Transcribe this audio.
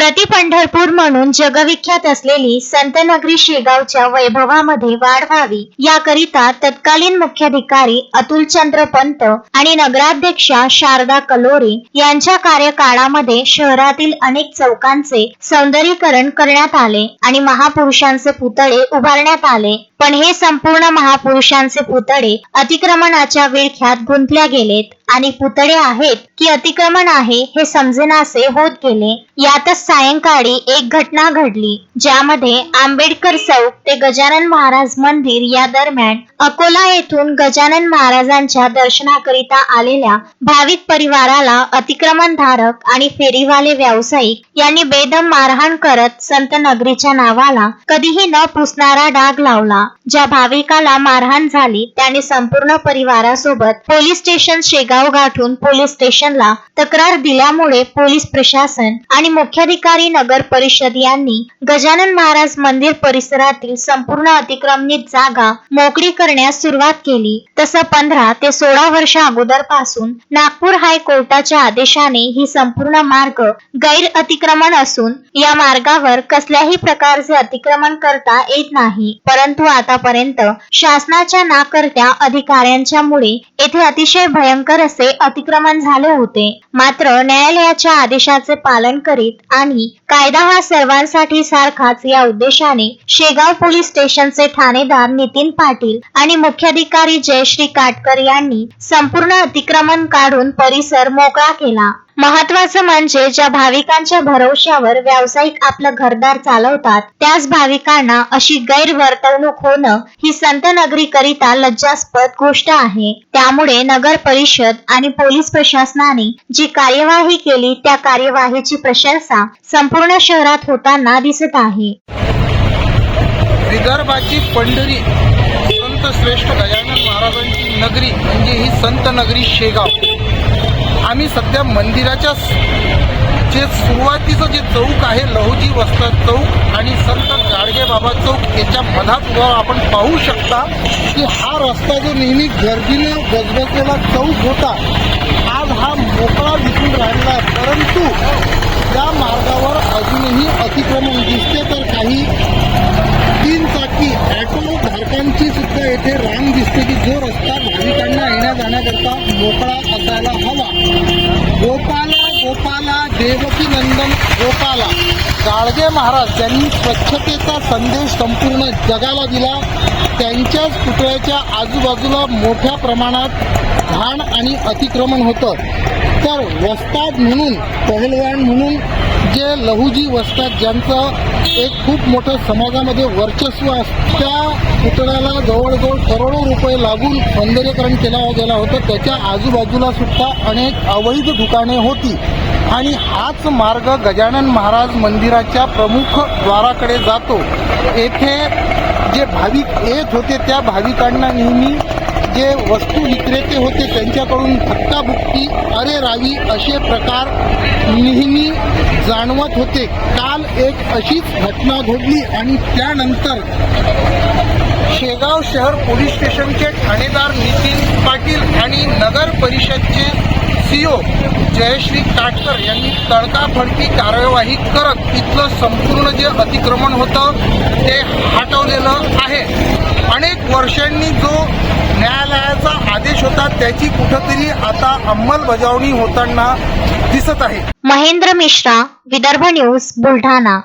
प्रति पंढरपूर म्हणून जगविख्यात असलेली संतनगरी शेगावच्या वैभवामध्ये वाढ व्हावी याकरिता तत्कालीन मुख्याधिकारी अतुलचंद्र पंत आणि नगराध्यक्षा शारदा कलोरे यांच्या कार्यकाळामध्ये शहरातील अनेक चौकांचे सौंदर्यीकरण करण्यात आले आणि महापुरुषांचे पुतळे उभारण्यात आले। पण हे संपूर्ण महापुरुषांचे पुतळे अतिक्रमणाच्या विळख्यात गुंतल्या गेलेत आणि पुतळे आहेत की अतिक्रमण आहे हे समजेनासे होत गेले। यातच सायंकाळी एक घटना घडली ज्यामध्ये आंबेडकर चौक ते गजानन महाराज मंदिर या दरम्यान अकोला येथून गजानन महाराजांच्या दर्शनाकरिता आलेल्या भाविक परिवाराला अतिक्रमणधारक आणि फेरीवाले व्यावसायिक यांनी बेदम मारहाण करत संत नगरीच्या नावाला कधीही न पुसणारा डाग लावला। ज्या भाविकाला मारहाण झाली त्याने संपूर्ण परिवारासोबत पोलीस स्टेशन शेगाव गाठून पोलीस स्टेशनला तक्रार दिल्यामुळे पोलीस प्रशासन आणि मुख्याधिकारी नगर परिषद यांनी गजानन महाराज मंदिर परिसरातील संपूर्ण अतिक्रमित जागा मोकळी करण्यास सुरुवात केली। तसं 15 ते 16 वर्ष अगोदरपासून नागपूर हायकोर्टाच्या आदेशाने ही संपूर्ण मार्ग गैर अतिक्रमण असून या मार्गावर कसल्याही प्रकारचे अतिक्रमण करता येत नाही। परंतु आतापर्यंत शासनाच्या नाकर्त्या अधिकाऱ्यांच्या मुळे येथे अतिशय भयंकर असे अतिक्रमण झाले होते। मात्र न्यायालयाच्या आदेशाचे पालन करीत आणि कायदा हा सर्वांसाठी सारखाच या उद्देशाने शेगाव पोलीस स्टेशनचे ठाणेदार नितीन पाटील आणि मुख्याधिकारी जयश्री काटकर यांनी संपूर्ण अतिक्रमण काढून परिसर मोकळा केला। महत्वाचं म्हणजे ज्या भाविकांच्या भरवशावर व्यावसायिक आपलं घरदार चालवतात त्याच भाविकांना अशी गैरवर्तणूक होणं ही संत नगरी करिता लज्जास्पद गोष्ट आहे। त्यामुळे नगर परिषद आणि पोलीस प्रशासनाने जी कार्यवाही केली त्या कार्यवाहीची प्रशंसा संपूर्ण शहरात होताना दिसत आहे। विदर्भाची पंढरी संत श्रेष्ठ गजानन महाराजांची नगरी म्हणजे ही संत नगरी शेगाव। आम्ही सध्या मंदिराच्या जे सुरुवातीचं जे चौक आहे लहुजी वस्ताद चौक आणि संत गाडगे बाबा चौक याच्या मधात आपण पाहू शकता की हा रस्ता जो नेहमी गर्दीने गजबजलेला चौक होता आज हा मोकळा दिसून राहिला आहे। परंतु या मार्गावर अजूनही अतिक्रमण दिसते तर काही 3 चाकी ऑटो धारकांची सुद्धा येथे रांग दिसते की जो रस्ता भाविकांना येण्या जाण्याकरता मोकळा असायला हवा। गोपाला गोपाला देवकी नंदन गोपाला गाडगे महाराज यांनी स्वच्छतेचा संदेश संपूर्ण जगाला दिला। त्यांच्याच पुतळ्याच्या आजूबाजूला मोठ्या प्रमाणात घाण आणि अतिक्रमण होतं। तर वस्ताद म्हणून पहलवान म्हणून जे लहुजी वस्ताद ज्यांचं एक खूप मोठं समाजामध्ये वर्चस्व असतं त्या पुतळ्याला जवळजवळ करोडो रुपये लागून सौंदर्यीकरण केलं गेलं होतं। त्याच्या आजूबाजूला सुद्धा अनेक अवैध दुकाने होती आणि हाच मार्ग गजानन महाराज मंदिराच्या प्रमुख द्वाराकडे जातो। येथे जे भाविक येत होते त्या भाविकांना नेहमी जे वस्तू विक्रेते होते त्यांच्याकडून धक्काबुक्की अरे रावी असे प्रकार नेहमी जाणवत होते। काल एक अशीच घटना घडली आणि त्यानंतर शेगाव शहर पोलीस स्टेशनचे ठाणेदार नितीन पाटील आणि नगर परिषदचे सीओ जयश्री काटकर यांनी तडकाफडकी कार्यवाही करत इथलं संपूर्ण जे अतिक्रमण होतं ते हटवलेलं आहे। अनेक वर्षांनी जो न्यायालयाचा आदेश होता त्याची कुठेतरी आता अंमलबजावणी होताना दिसत आहे। महेंद्र मिश्रा, विदर्भ न्यूज, बुलढाणा।